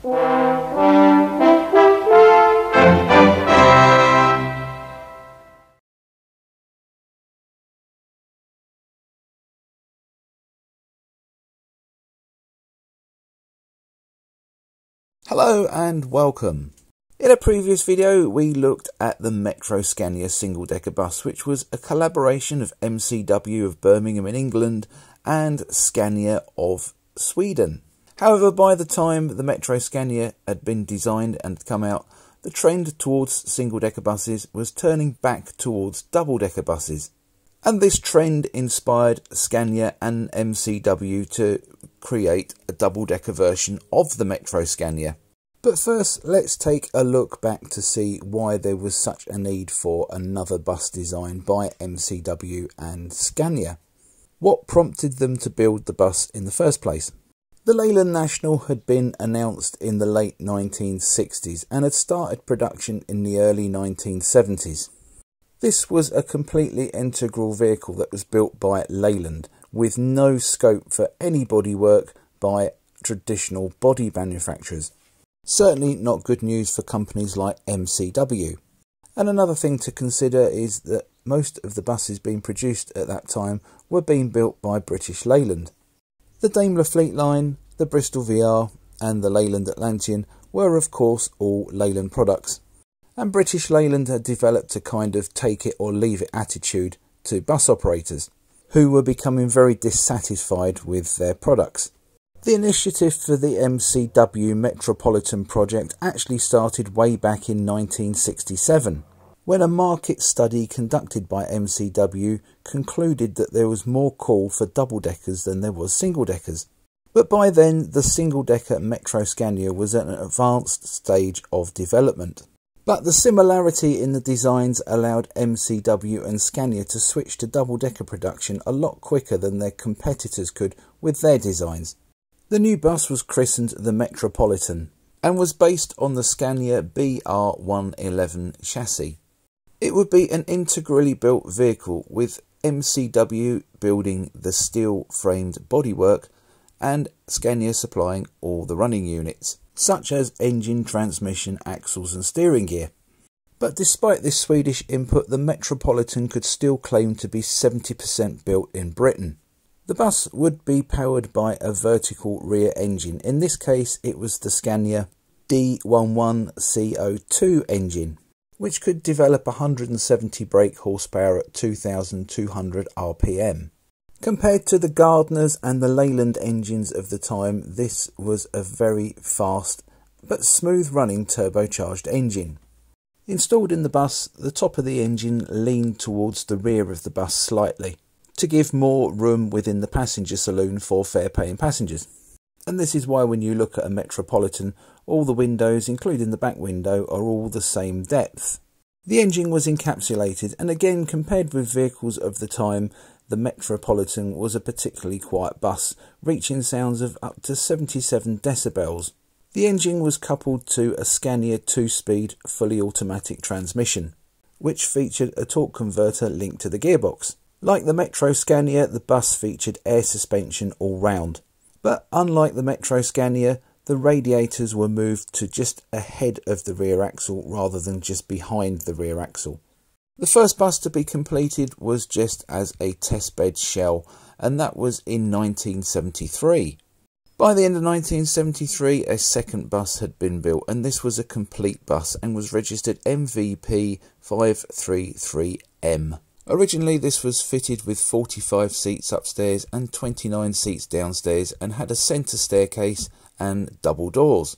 Hello and welcome. In a previous video we looked at the Metro Scania single-decker bus, which was a collaboration of MCW of Birmingham in England and Scania of Sweden. However, by the time the Metro Scania had been designed and come out, the trend towards single-decker buses was turning back towards double-decker buses. And this trend inspired Scania and MCW to create a double-decker version of the Metro Scania. But first, let's take a look back to see why there was such a need for another bus design by MCW and Scania. What prompted them to build the bus in the first place? The Leyland National had been announced in the late 1960s and had started production in the early 1970s. This was a completely integral vehicle that was built by Leyland, with no scope for any bodywork by traditional body manufacturers. Certainly not good news for companies like MCW. And another thing to consider is that most of the buses being produced at that time were being built by British Leyland. The Daimler Fleet Line, the Bristol VR and the Leyland Atlantean were of course all Leyland products. And British Leyland had developed a kind of take it or leave it attitude to bus operators, who were becoming very dissatisfied with their products. The initiative for the MCW Metropolitan project actually started way back in 1967, when a market study conducted by MCW concluded that there was more call for double-deckers than there was single-deckers. But by then, the single-decker Metro Scania was at an advanced stage of development. But the similarity in the designs allowed MCW and Scania to switch to double-decker production a lot quicker than their competitors could with their designs. The new bus was christened the Metropolitan and was based on the Scania BR111 chassis. It would be an integrally built vehicle, with MCW building the steel-framed bodywork and Scania supplying all the running units, such as engine, transmission, axles and steering gear. But despite this Swedish input, the Metropolitan could still claim to be 70% built in Britain. The bus would be powered by a vertical rear engine. In this case it was the Scania D11CO2 engine, which could develop 170 brake horsepower at 2,200 RPM. Compared to the Gardners and the Leyland engines of the time, this was a very fast but smooth running turbocharged engine. Installed in the bus, the top of the engine leaned towards the rear of the bus slightly, to give more room within the passenger saloon for fare-paying passengers. And this is why when you look at a Metropolitan, all the windows, including the back window, are all the same depth. The engine was encapsulated, and again, compared with vehicles of the time, the Metropolitan was a particularly quiet bus, reaching sounds of up to 77 decibels. The engine was coupled to a Scania 2-speed fully automatic transmission, which featured a torque converter linked to the gearbox. Like the Metro Scania, the bus featured air suspension all round. But unlike the Metro Scania, the radiators were moved to just ahead of the rear axle rather than just behind the rear axle. The first bus to be completed was just as a testbed shell, and that was in 1973. By the end of 1973, a second bus had been built, and this was a complete bus and was registered MVP 533M. Originally this was fitted with 45 seats upstairs and 29 seats downstairs, and had a centre staircase and double doors.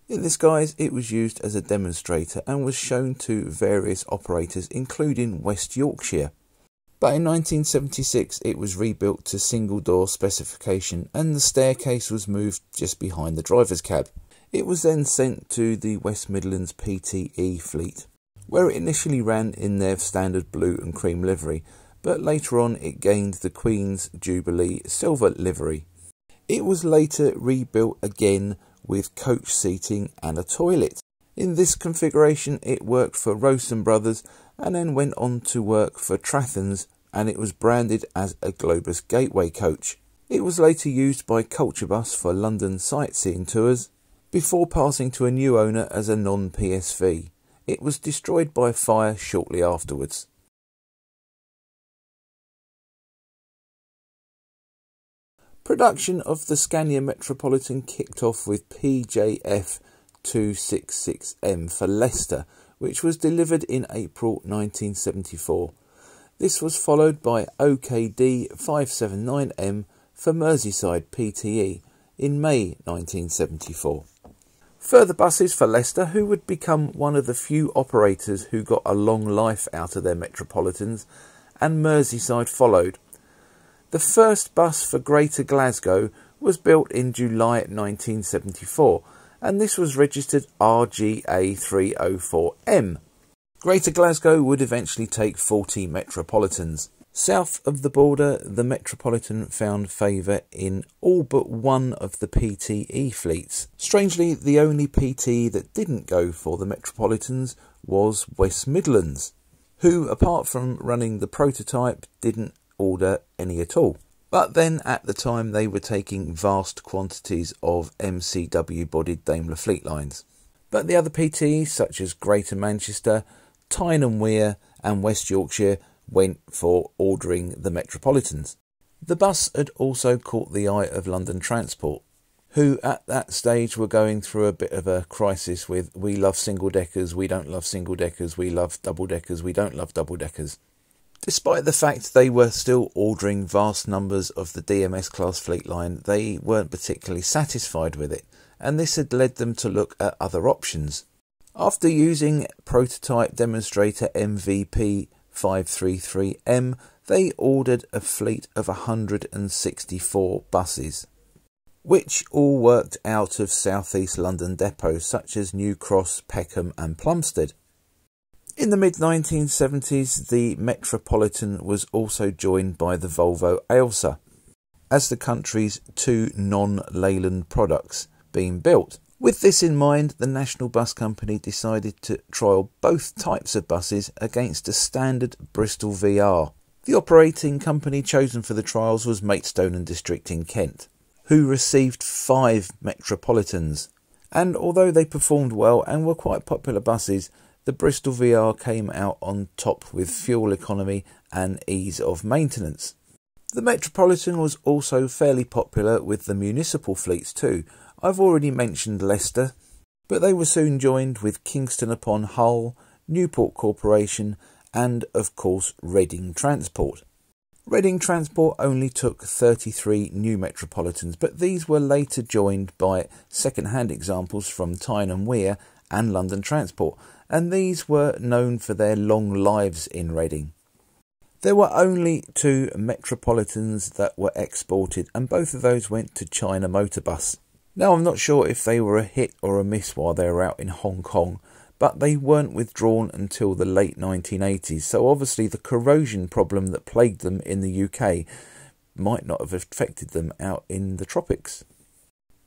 In this guise it was used as a demonstrator and was shown to various operators including West Yorkshire. But in 1976 it was rebuilt to single door specification, and the staircase was moved just behind the driver's cab. It was then sent to the West Midlands PTE fleet, where it initially ran in their standard blue and cream livery, but later on it gained the Queen's Jubilee silver livery. It was later rebuilt again with coach seating and a toilet. In this configuration it worked for Rowson Brothers and then went on to work for Trathens, and it was branded as a Globus Gateway coach. It was later used by Culture Bus for London sightseeing tours, before passing to a new owner as a non-PSV. It was destroyed by fire shortly afterwards. Production of the Scania Metropolitan kicked off with PJF 266M for Leicester, which was delivered in April 1974. This was followed by OKD 579M for Merseyside PTE in May 1974. Further buses for Leicester, who would become one of the few operators who got a long life out of their Metropolitans, and Merseyside followed. The first bus for Greater Glasgow was built in July 1974, and this was registered RGA304M. Greater Glasgow would eventually take 40 Metropolitans. South of the border, the Metropolitan found favour in all but one of the PTE fleets. Strangely, the only PTE that didn't go for the Metropolitans was West Midlands, who, apart from running the prototype, didn't order any at all. But then at the time they were taking vast quantities of MCW bodied Daimler fleet lines. But the other PTEs, such as Greater Manchester, Tyne and Wear and West Yorkshire, went for ordering the Metropolitans. The bus had also caught the eye of London Transport, who at that stage were going through a bit of a crisis with "we love single deckers, we don't love single deckers, we love double deckers, we don't love double deckers." Despite the fact they were still ordering vast numbers of the DMS class fleet line, they weren't particularly satisfied with it, and this had led them to look at other options. After using prototype demonstrator MVP 533M, they ordered a fleet of 164 buses, which all worked out of South East London depots such as New Cross, Peckham and Plumstead. In the mid-1970s, the Metropolitan was also joined by the Volvo Ailsa as the country's two non-Leyland products being built. With this in mind, the National Bus Company decided to trial both types of buses against a standard Bristol VR. The operating company chosen for the trials was Maidstone and District in Kent, who received 5 Metropolitans. And although they performed well and were quite popular buses, the Bristol VR came out on top with fuel economy and ease of maintenance. The Metropolitan was also fairly popular with the municipal fleets too. I've already mentioned Leicester, but they were soon joined with Kingston upon Hull, Newport Corporation and of course Reading Transport. Reading Transport only took 33 new Metropolitans, but these were later joined by second-hand examples from Tyne and Wear and London Transport, and these were known for their long lives in Reading. There were only 2 Metropolitans that were exported, and both of those went to China Motorbus. Now, I'm not sure if they were a hit or a miss while they were out in Hong Kong, but they weren't withdrawn until the late 1980s, so obviously the corrosion problem that plagued them in the UK might not have affected them out in the tropics.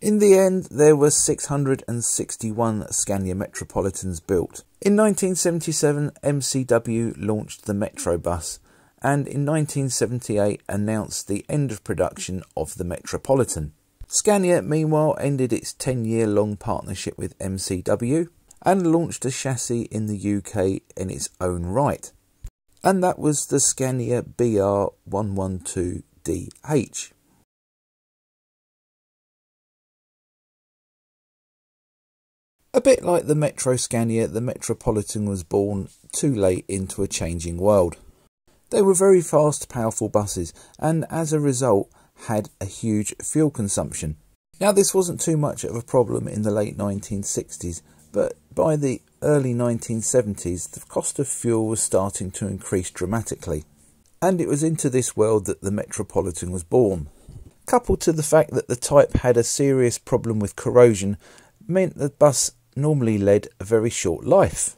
In the end, there were 661 Scania Metropolitans built. In 1977, MCW launched the Metrobus, and in 1978 announced the end of production of the Metropolitan. Scania, meanwhile, ended its 10-year-long partnership with MCW and launched a chassis in the UK in its own right. And that was the Scania BR112DH. A bit like the Metro Scania, the Metropolitan was born too late into a changing world. They were very fast, powerful buses, and as a result had a huge fuel consumption. Now, this wasn't too much of a problem in the late 1960s, but by the early 1970s, the cost of fuel was starting to increase dramatically. And it was into this world that the Metropolitan was born. Coupled to the fact that the type had a serious problem with corrosion, meant the bus normally led a very short life.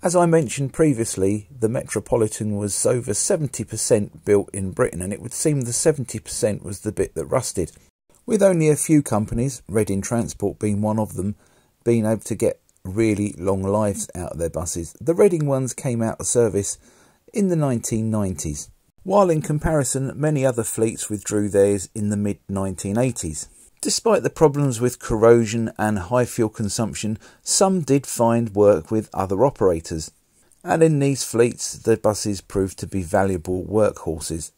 As I mentioned previously, the Metropolitan was over 70% built in Britain, and it would seem the 70% was the bit that rusted, with only a few companies, Reading Transport being one of them, being able to get really long lives out of their buses. The Reading ones came out of service in the 1990s, while in comparison many other fleets withdrew theirs in the mid-1980s. Despite the problems with corrosion and high fuel consumption, some did find work with other operators, and in these fleets the buses proved to be valuable workhorses.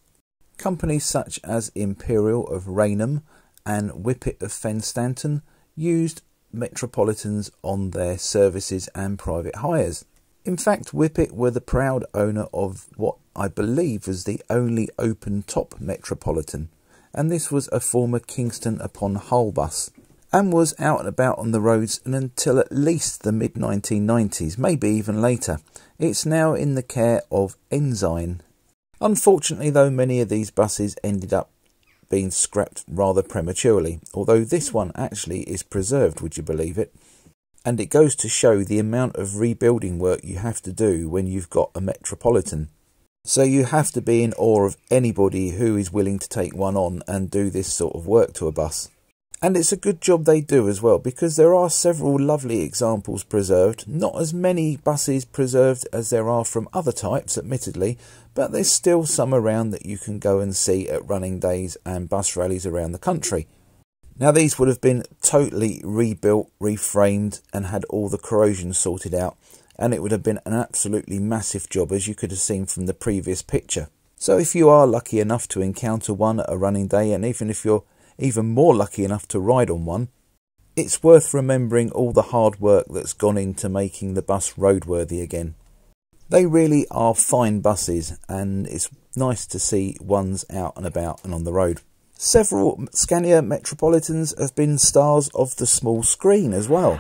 Companies such as Imperial of Raynham and Whippet of Fenstanton used Metropolitans on their services and private hires. In fact, Whippet were the proud owner of what I believe was the only open-top Metropolitan, and this was a former Kingston upon Hull bus, and was out and about on the roads until at least the mid-1990s, maybe even later. It's now in the care of Ensign. Unfortunately though, many of these buses ended up being scrapped rather prematurely, although this one actually is preserved, would you believe it? And it goes to show the amount of rebuilding work you have to do when you've got a Metropolitan. So you have to be in awe of anybody who is willing to take one on and do this sort of work to a bus. And it's a good job they do as well, because there are several lovely examples preserved. Not as many buses preserved as there are from other types, admittedly, but there's still some around that you can go and see at running days and bus rallies around the country. Now these would have been totally rebuilt, reframed and had all the corrosion sorted out, and it would have been an absolutely massive job, as you could have seen from the previous picture. So if you are lucky enough to encounter one at a running day, and even if you're even more lucky enough to ride on one, it's worth remembering all the hard work that's gone into making the bus roadworthy again. They really are fine buses, and it's nice to see ones out and about and on the road. Several Scania Metropolitans have been stars of the small screen as well.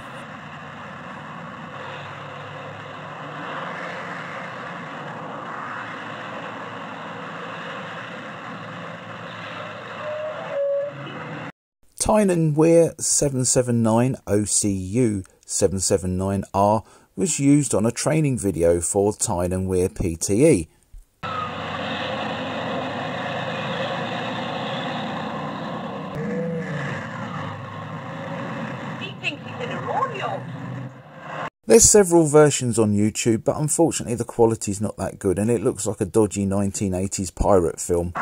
Tyne and Wear 779 OCU 779R was used on a training video for Tyne and Wear PTE. There's several versions on YouTube, but unfortunately the quality's not that good and it looks like a dodgy 1980s pirate film.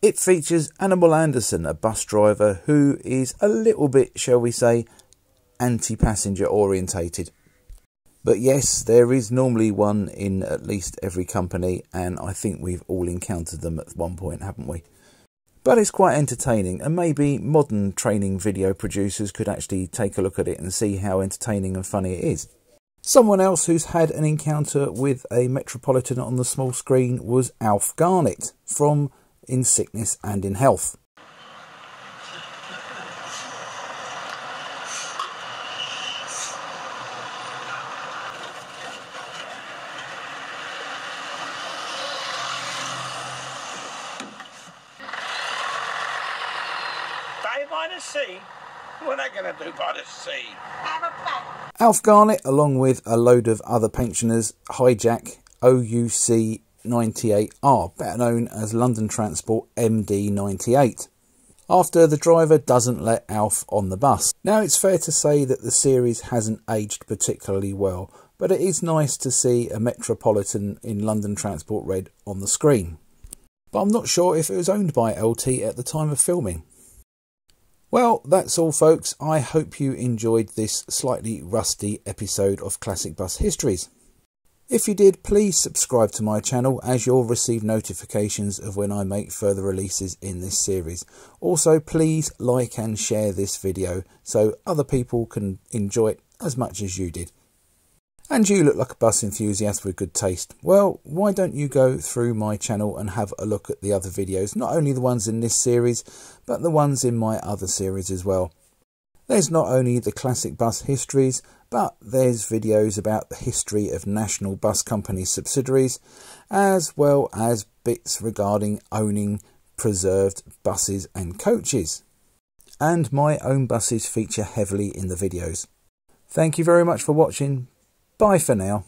It features Animal Anderson, a bus driver who is a little bit, shall we say, anti-passenger orientated. But yes, there is normally one in at least every company, and I think we've all encountered them at one point, haven't we? But it's quite entertaining, and maybe modern training video producers could actually take a look at it and see how entertaining and funny it is. Someone else who's had an encounter with a Metropolitan on the small screen was Alf Garnett from In Sickness and in Health. By the sea? What are they going to do by the sea? Have a bath. Alf Garnett, along with a load of other pensioners, hijack OUC 98R, better known as London Transport MD98, after the driver doesn't let Alf on the bus. Now, it's fair to say that the series hasn't aged particularly well, but it is nice to see a Metropolitan in London Transport Red on the screen. But I'm not sure if it was owned by LT at the time of filming. Well, that's all folks. I hope you enjoyed this slightly rusty episode of Classic Bus Histories. If you did, please subscribe to my channel, as you'll receive notifications of when I make further releases in this series. Also, please like and share this video so other people can enjoy it as much as you did. And you look like a bus enthusiast with good taste. Well, why don't you go through my channel and have a look at the other videos, not only the ones in this series, but the ones in my other series as well. There's not only the Classic Bus Histories, but there's videos about the history of National Bus Company subsidiaries, as well as bits regarding owning preserved buses and coaches. And my own buses feature heavily in the videos. Thank you very much for watching. Bye for now.